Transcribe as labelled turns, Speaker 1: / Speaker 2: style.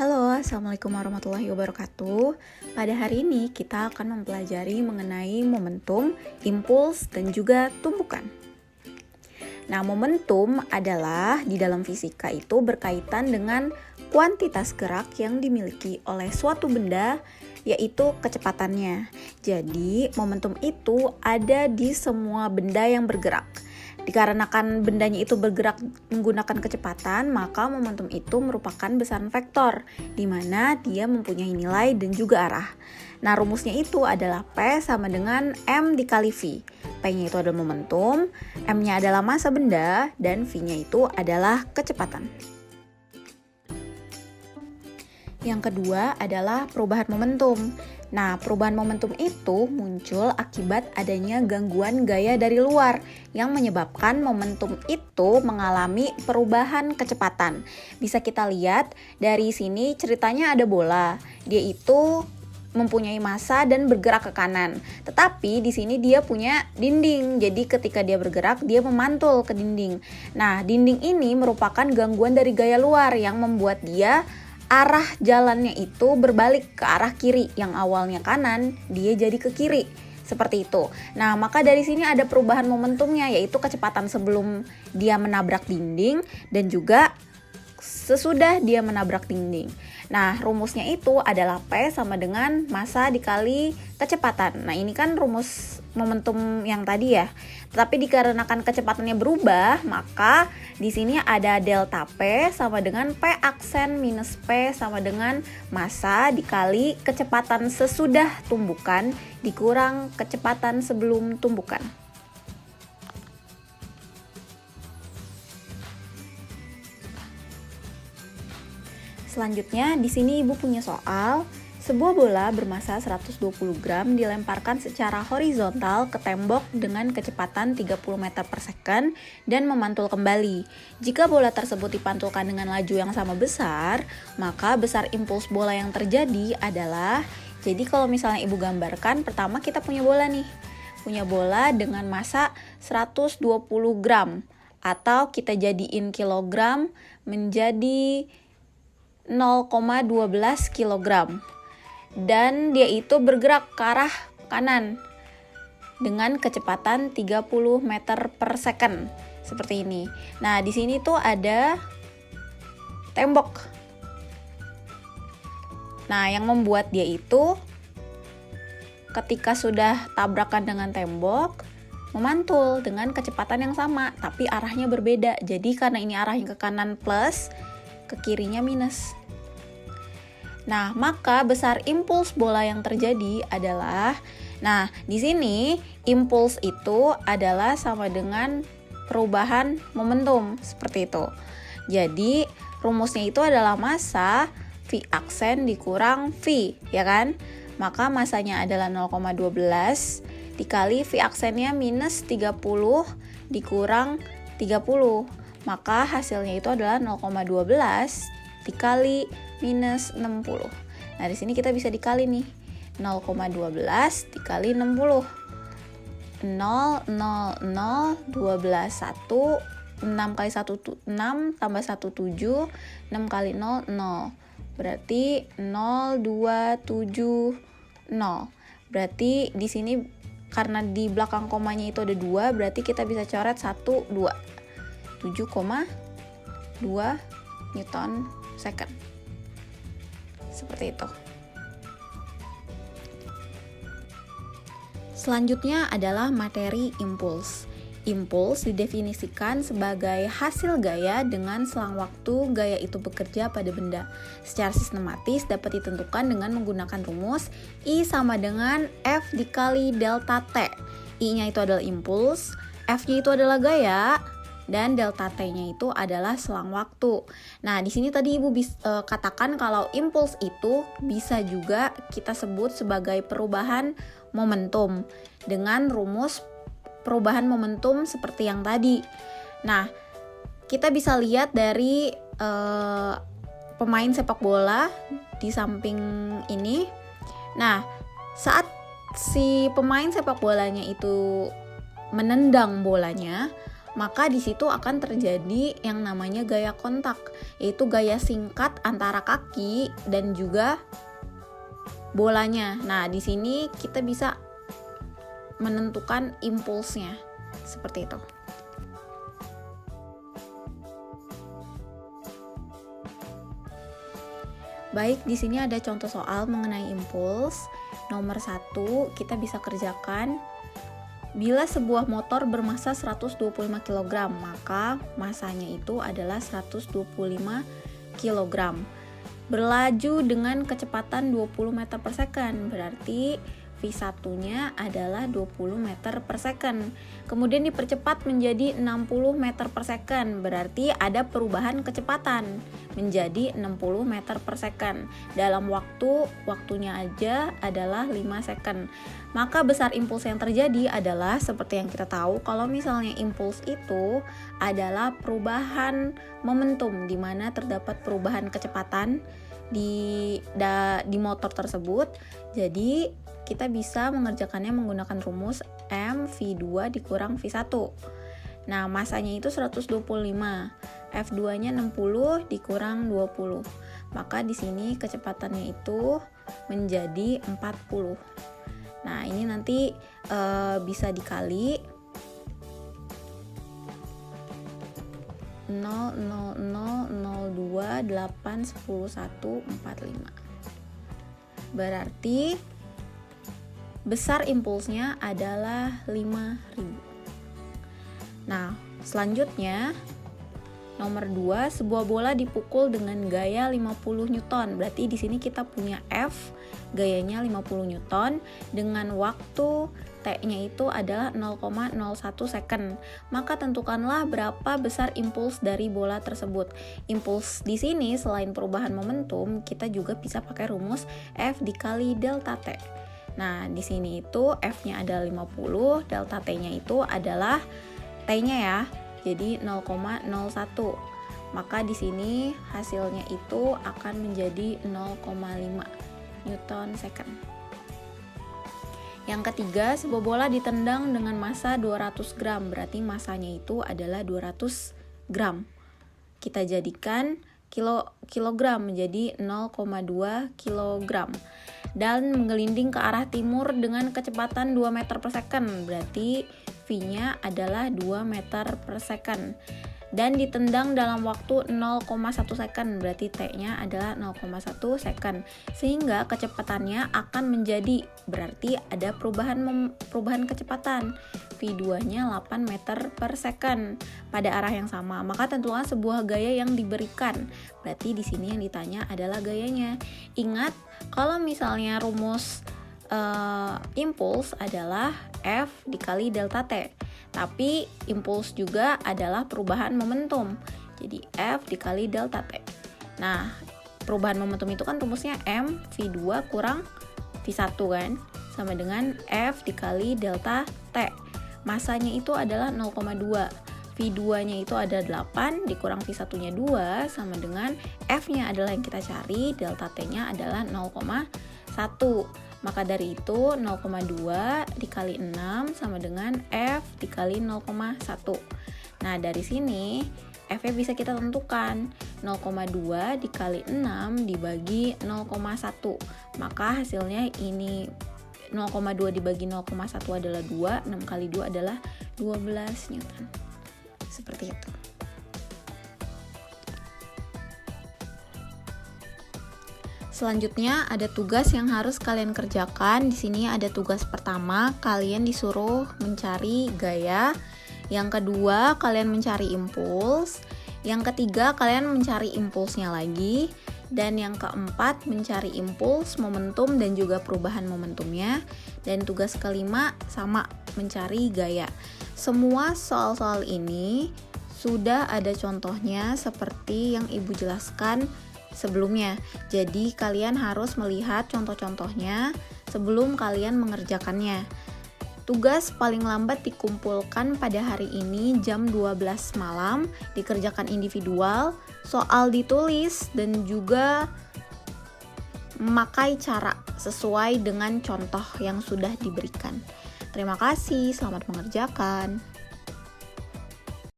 Speaker 1: Halo, Assalamualaikum warahmatullahi wabarakatuh. Pada hari ini kita akan mempelajari mengenai momentum, impuls, dan juga tumpukan. Nah, momentum adalah di dalam fisika itu berkaitan dengan kuantitas gerak yang dimiliki oleh suatu benda, yaitu kecepatannya. Jadi, momentum itu ada di semua benda yang bergerak. Dikarenakan bendanya itu bergerak menggunakan kecepatan, maka momentum itu merupakan besaran vektor, di mana dia mempunyai nilai dan juga arah. Nah, rumusnya itu adalah P sama dengan M dikali V. P-nya itu adalah momentum, M-nya adalah massa benda, dan V-nya itu adalah kecepatan. Yang kedua adalah perubahan momentum. Nah, perubahan momentum itu muncul akibat adanya gangguan gaya dari luar yang menyebabkan momentum itu mengalami perubahan kecepatan. Bisa kita lihat dari sini ceritanya ada bola. Dia itu mempunyai massa dan bergerak ke kanan. Tetapi di sini dia punya dinding. Jadi ketika dia bergerak, dia memantul ke dinding. Nah, dinding ini merupakan gangguan dari gaya luar yang membuat dia arah jalannya itu berbalik ke arah kiri, yang awalnya kanan dia jadi ke kiri, seperti itu. Nah, maka dari sini ada perubahan momentumnya, yaitu kecepatan sebelum dia menabrak dinding dan juga sesudah dia menabrak dinding. Nah, rumusnya itu adalah P sama dengan massa dikali kecepatan. Nah, ini kan rumus momentum yang tadi ya. Tetapi dikarenakan kecepatannya berubah, maka di sini ada delta P sama dengan P aksen minus P sama dengan massa dikali kecepatan sesudah tumbukan dikurang kecepatan sebelum tumbukan. Selanjutnya, di sini Ibu punya soal. Sebuah bola bermassa 120 gram dilemparkan secara horizontal ke tembok dengan kecepatan 30 meter per second dan memantul kembali. Jika bola tersebut dipantulkan dengan laju yang sama besar, maka besar impuls bola yang terjadi adalah, jadi kalau misalnya Ibu gambarkan, pertama kita punya bola nih. Punya bola dengan massa 120 gram, atau kita jadiin kilogram menjadi 0,12 kilogram. Dan dia itu bergerak ke arah kanan dengan kecepatan 30 meter per second, seperti ini. Nah, di sini tuh ada tembok. Nah, yang membuat dia itu ketika sudah tabrakan dengan tembok memantul dengan kecepatan yang sama, tapi arahnya berbeda. Jadi karena ini arahnya ke kanan plus, ke kirinya minus. Nah, maka besar impuls bola yang terjadi adalah, nah, di sini impuls itu adalah sama dengan perubahan momentum, seperti itu. Jadi, rumusnya itu adalah massa V aksen dikurang V, ya kan? Maka massanya adalah 0,12 dikali V aksennya minus 30 dikurang 30. Maka hasilnya itu adalah 0,12 dikali minus 60. Nah, di sini kita bisa dikali nih. 0,12 dikali 60. 0, 0, 0, 12, 1, 6 kali 1, 6, tambah 1, 7, 6 kali 0, 0. Berarti 0, 2, 7, 0. Berarti di sini karena di belakang komanya itu ada 2, berarti kita bisa coret 1, 2. 7,2 Newton second. Seperti itu. Selanjutnya adalah materi impuls. Impuls didefinisikan sebagai hasil gaya dengan selang waktu gaya itu bekerja pada benda. Secara sistematis dapat ditentukan dengan menggunakan rumus I sama dengan F dikali delta T. I-nya itu adalah impuls, F-nya itu adalah gaya, dan delta T-nya itu adalah selang waktu. Nah, di sini tadi Ibu katakan kalau impuls itu bisa juga kita sebut sebagai perubahan momentum dengan rumus perubahan momentum seperti yang tadi. Nah, kita bisa lihat dari pemain sepak bola di samping ini. Nah, saat si pemain sepak bolanya itu menendang bolanya, maka di situ akan terjadi yang namanya gaya kontak, yaitu gaya singkat antara kaki dan juga bolanya. Nah, di sini kita bisa menentukan impulsnya seperti itu. Baik, di sini ada contoh soal mengenai impuls. Nomor 1, kita bisa kerjakan. Bila sebuah motor bermasa 125 kg, maka masanya itu adalah 125 kg. Berlaju dengan kecepatan 20 meter per second, berarti V1-nya adalah 20 meter per second. Kemudian dipercepat menjadi 60 meter per second, berarti ada perubahan kecepatan menjadi 60 meter per second. Dalam waktunya aja adalah 5 second. Maka besar impuls yang terjadi adalah seperti yang kita tahu, kalau misalnya impuls itu adalah perubahan momentum, di mana terdapat perubahan kecepatan di motor tersebut. Jadi kita bisa mengerjakannya menggunakan rumus M V2 dikurang V1. Nah, masanya itu 125. F2-nya 60 dikurang 20. Maka di sini kecepatannya itu menjadi 40. Nah, ini nanti bisa dikali 0,00028145. Berarti besar impulsnya adalah 5000. Nah, selanjutnya nomor 2, sebuah bola dipukul dengan gaya 50 Newton. Berarti di sini kita punya F, gayanya 50 Newton dengan waktu T-nya itu adalah 0,01 second. Maka tentukanlah berapa besar impuls dari bola tersebut. Impuls di sini selain perubahan momentum, kita juga bisa pakai rumus F dikali delta T. Nah, di sini itu F-nya adalah 50, delta T-nya itu adalah T-nya ya. Jadi 0,01. Maka di sini hasilnya itu akan menjadi 0,5 Newton second. Yang ketiga, sebuah bola ditendang dengan massa 200 gram, berarti massanya itu adalah 200 gram. Kita jadikan kilogram menjadi 0,2 kilogram. Dan menggelinding ke arah timur dengan kecepatan 2 meter per second, berarti V-nya adalah 2 meter per second. Dan ditendang dalam waktu 0,1 second, berarti T-nya adalah 0,1 second. Sehingga kecepatannya akan menjadi, berarti ada perubahan kecepatan. V2-nya 8 meter per second pada arah yang sama. Maka tentukan sebuah gaya yang diberikan. Berarti di sini yang ditanya adalah gayanya. Ingat, kalau misalnya rumus impuls adalah F dikali delta T. Tapi impuls juga adalah perubahan momentum. Jadi F dikali delta T. Nah, perubahan momentum itu kan rumusnya M V2 kurang V1 kan, sama dengan F dikali delta T. Masanya itu adalah 0,2. V2-nya itu ada 8 dikurang V1-nya 2 sama dengan F-nya adalah yang kita cari, delta T-nya adalah 0,1. Maka dari itu 0,2 dikali 6 sama dengan F dikali 0,1. Nah, dari sini F-nya bisa kita tentukan 0,2 dikali 6 dibagi 0,1. Maka hasilnya ini 0,2 dibagi 0,1 adalah 2, 6 kali 2 adalah 12 Newton. Seperti itu. Selanjutnya ada tugas yang harus kalian kerjakan. Di sini ada tugas pertama, kalian disuruh mencari gaya. Yang kedua, kalian mencari impuls. Yang ketiga, kalian mencari impulsnya lagi. Dan yang keempat, mencari impuls, momentum, dan juga perubahan momentumnya. Dan tugas kelima, sama, mencari gaya. Semua soal-soal ini sudah ada contohnya seperti yang Ibu jelaskan sebelumnya. Jadi kalian harus melihat contoh-contohnya sebelum kalian mengerjakannya. Tugas paling lambat dikumpulkan pada hari ini jam 12 malam, dikerjakan individual, soal ditulis dan juga memakai cara sesuai dengan contoh yang sudah diberikan. Terima kasih, selamat mengerjakan.